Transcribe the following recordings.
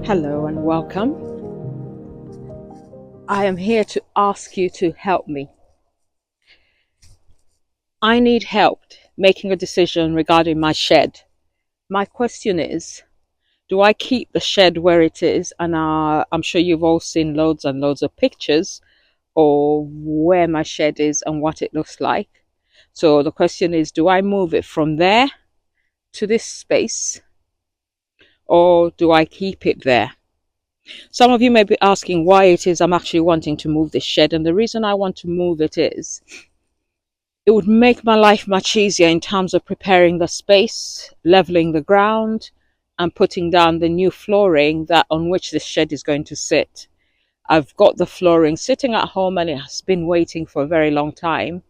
Hello and welcome. I am here to ask you to help me. I need help making a decision regarding my shed. My question is, do I keep the shed where it is? And I'm sure you've all seen loads and loads of pictures of where my shed is and what it looks like. So the question is, do I move it from there to this space, or do I keep it there? Some of you may be asking why it is I'm actually wanting to move this shed, and the reason I want to move it is it would make my life much easier in terms of preparing the space, leveling the ground, and putting down the new flooring that on which this shed is going to sit. I've got the flooring sitting at home and it has been waiting for a very long time.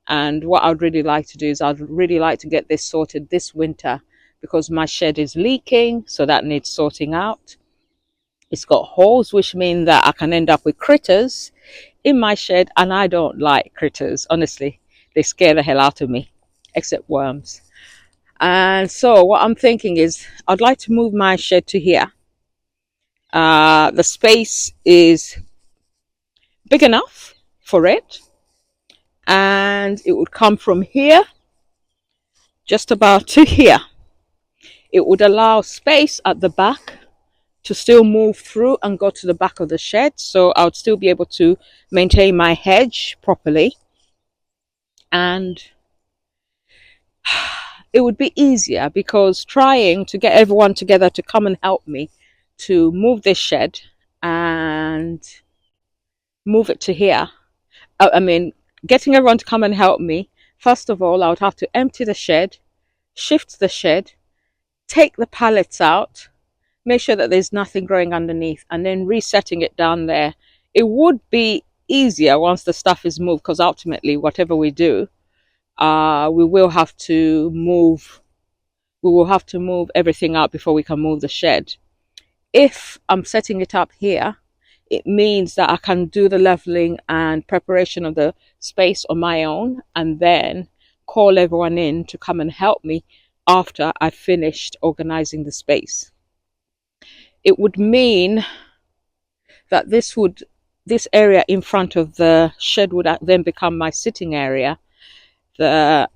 And what I'd really like to do is I'd really like to get this sorted this winter because my shed is leaking, so that needs sorting out. It's got holes, which mean that I can end up with critters in my shed, and I don't like critters, honestly. They scare the hell out of me, except worms. And so what I'm thinking is I'd like to move my shed to here. The space is big enough for it, and it would come from here just about to here. It would allow space at the back to still move through and go to the back of the shed, so I would still be able to maintain my hedge properly, and it would be easier because trying to get everyone together to come and help me to move this shed and move it to here. I mean, getting everyone to come and help me, first of all, I would have to empty the shed, shift the shed, take the pallets out, make sure that there's nothing growing underneath, and then resetting it down there. It would be easier once the stuff is moved because ultimately, whatever we do, we will have to move everything out before we can move the shed. If I'm setting it up here, it means that I can do the leveling and preparation of the space on my own and then call everyone in to come and help me after I've finished organizing the space. It would mean that this area in front of the shed would then become my sitting area. The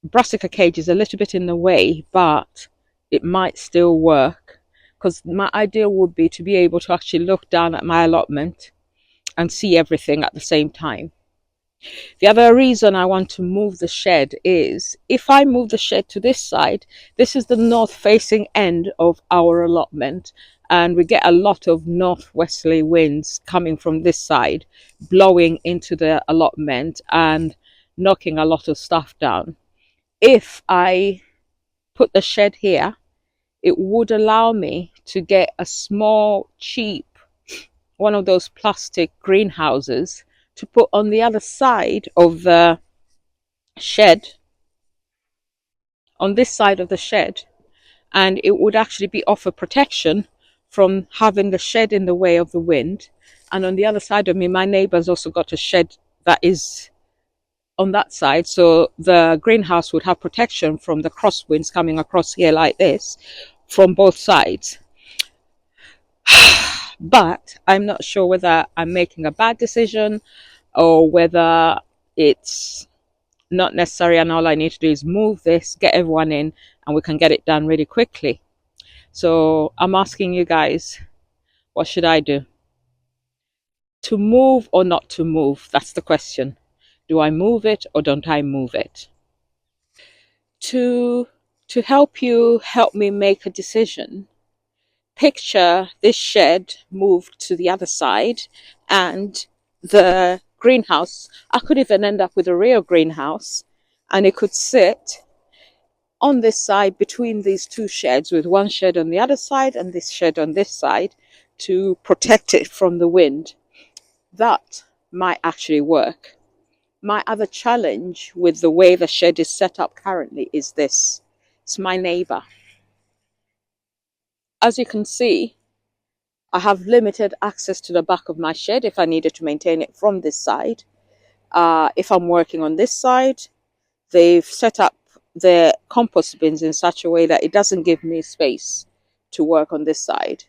brassica cage is a little bit in the way, but it might still work because my ideal would be to be able to actually look down at my allotment and see everything at the same time. The other reason I want to move the shed is if I move the shed to this side, this is the north facing end of our allotment, and we get a lot of northwesterly winds coming from this side, blowing into the allotment and knocking a lot of stuff down. If I put the shed here, it would allow me to get a small, cheap, one of those plastic greenhouses to put on the other side of the shed, on this side of the shed, and it would actually be offer protection from having the shed in the way of the wind. And on the other side of me, my neighbor's also got a shed that is on that side, so the greenhouse would have protection from the crosswinds coming across here like this from both sides. But I'm not sure whether I'm making a bad decision or whether it's not necessary and all I need to do is move this, get everyone in, and we can get it done really quickly. So I'm asking you guys, what should I do? To move or not to move? That's the question. Do I move it or don't I move it? To help me make a decision, picture this shed moved to the other side and the greenhouse. I could even end up with a real greenhouse and it could sit on this side between these two sheds, with one shed on the other side and this shed on this side to protect it from the wind. That might actually work. My other challenge with the way the shed is set up currently is this. It's my neighbor. As you can see, I have limited access to the back of my shed if I needed to maintain it from this side. If I'm working on this side, they've set up the compost bins in such a way that it doesn't give me space to work on this side.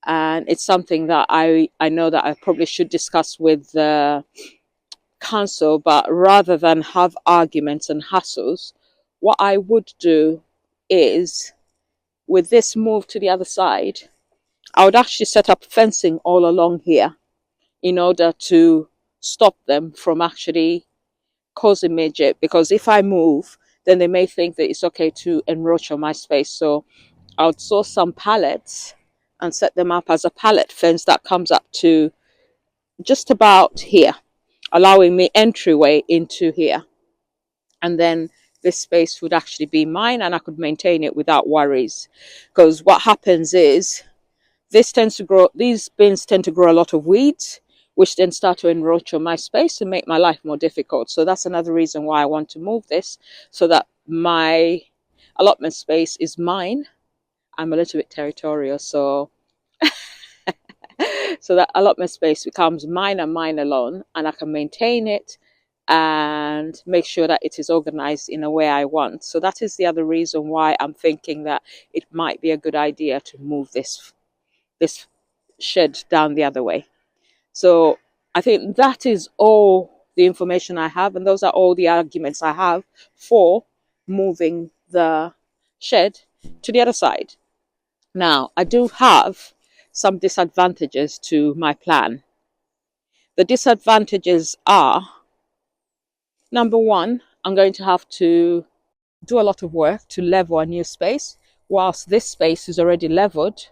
and it's something that I know that I probably should discuss with the council, but rather than have arguments and hassles, what I would do is, with this move to the other side, I would actually set up fencing all along here in order to stop them from actually causing midget, because if I move, then they may think that it's okay to encroach on my space. So I would source some pallets and set them up as a pallet fence that comes up to just about here, allowing me entryway into here. And then this space would actually be mine and I could maintain it without worries. Because what happens is these bins tend to grow a lot of weeds, which then start to encroach on my space and make my life more difficult. So that's another reason why I want to move this, so that my allotment space is mine. I'm a little bit territorial, so that allotment space becomes mine and mine alone, and I can maintain it and make sure that it is organized in a way I want. So that is the other reason why I'm thinking that it might be a good idea to move this shed down the other way. So I think that is all the information I have, and those are all the arguments I have for moving the shed to the other side. Now, I do have some disadvantages to my plan. The disadvantages are, number one, I'm going to have to do a lot of work to level a new space, whilst this space is already leveled,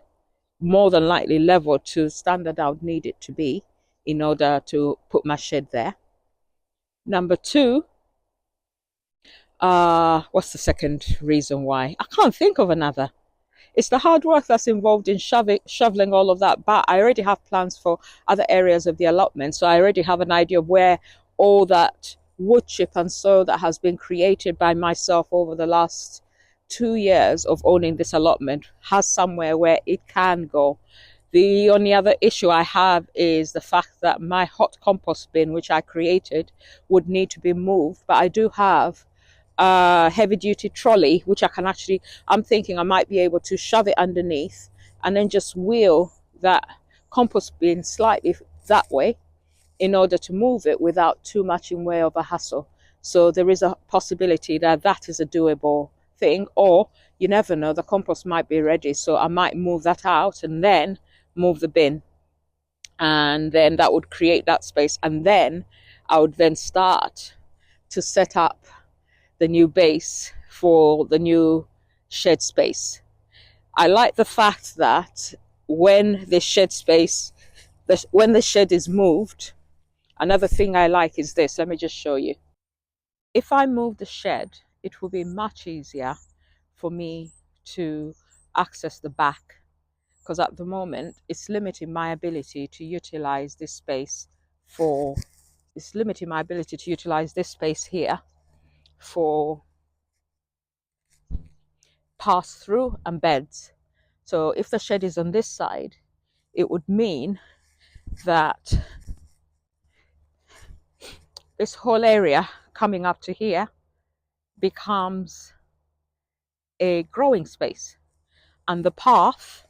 more than likely leveled to the standard I would need it to be in order to put my shed there. Number two, what's the second reason why? I can't think of another. It's the hard work that's involved in shoveling all of that, but I already have plans for other areas of the allotment, so I already have an idea of where all that wood chip and soil that has been created by myself over the last 2 years of owning this allotment has somewhere where it can go. The only other issue I have is the fact that my hot compost bin, which I created, would need to be moved, but I do have a heavy duty trolley which I'm thinking I might be able to shove it underneath and then just wheel that compost bin slightly that way in order to move it without too much in way of a hassle. So there is a possibility that that is a doable thing, or you never know, the compost might be ready, so I might move that out and then move the bin, and then that would create that space, and then I would then start to set up the new base for the new shed space. I like the fact that when the shed is moved, another thing I like is this. Let me just show you. If I move the shed, it will be much easier for me to access the back, because at the moment it's limiting my ability to utilize this space here for pass through and beds. So if the shed is on this side, it would mean that this whole area coming up to here becomes a growing space, and the path,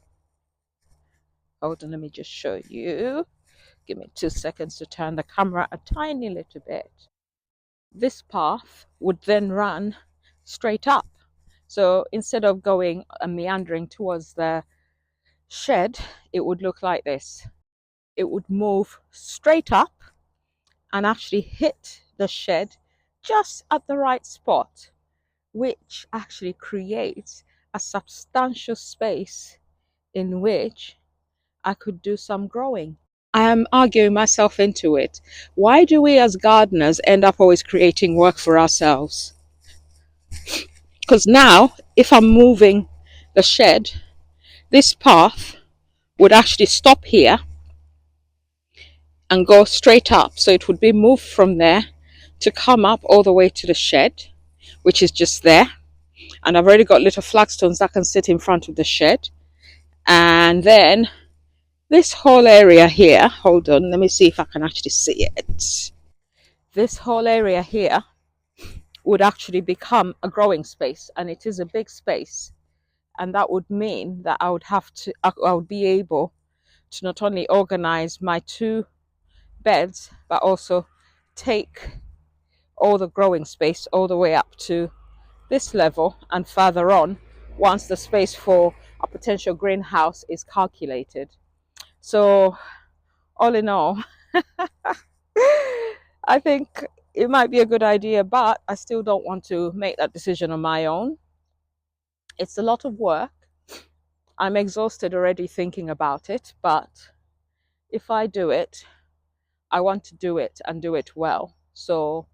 hold on, let me just show you, give me 2 seconds to turn the camera a tiny little bit. This path would then run straight up. So instead of going and meandering towards the shed, it would look like this. It would move straight up and actually hit the shed just at the right spot, which actually creates a substantial space in which I could do some growing. I am arguing myself into it. Why do we as gardeners end up always creating work for ourselves? Because now, if I'm moving the shed, this path would actually stop here and go straight up. So it would be moved from there to come up all the way to the shed, which is just there. And I've already got little flagstones that can sit in front of the shed. And then this whole area here, hold on, let me see if I can actually see it. This whole area here would actually become a growing space, and it is a big space. And that would mean that I would be able to not only organize my two beds, but also take all the growing space all the way up to this level and further on once the space for a potential greenhouse is calculated. So all in all, I think it might be a good idea, but I still don't want to make that decision on my own. It's a lot of work. I'm exhausted already thinking about it, but if I do it, I want to do it and do it well. So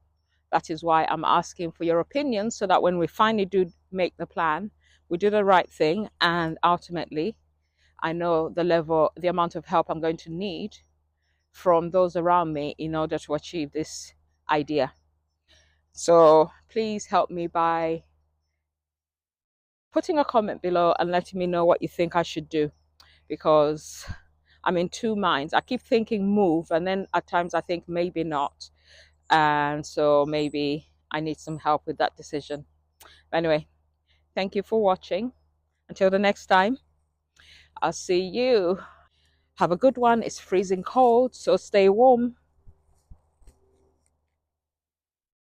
that is why I'm asking for your opinion, so that when we finally do make the plan, we do the right thing, and ultimately I know the amount of help I'm going to need from those around me in order to achieve this idea. So please help me by putting a comment below and letting me know what you think I should do, because I'm in two minds. I keep thinking move, and then at times I think maybe not. And so maybe I need some help with that decision. Anyway, thank you for watching. Until the next time, I'll see you. Have a good one. It's freezing cold, so stay warm.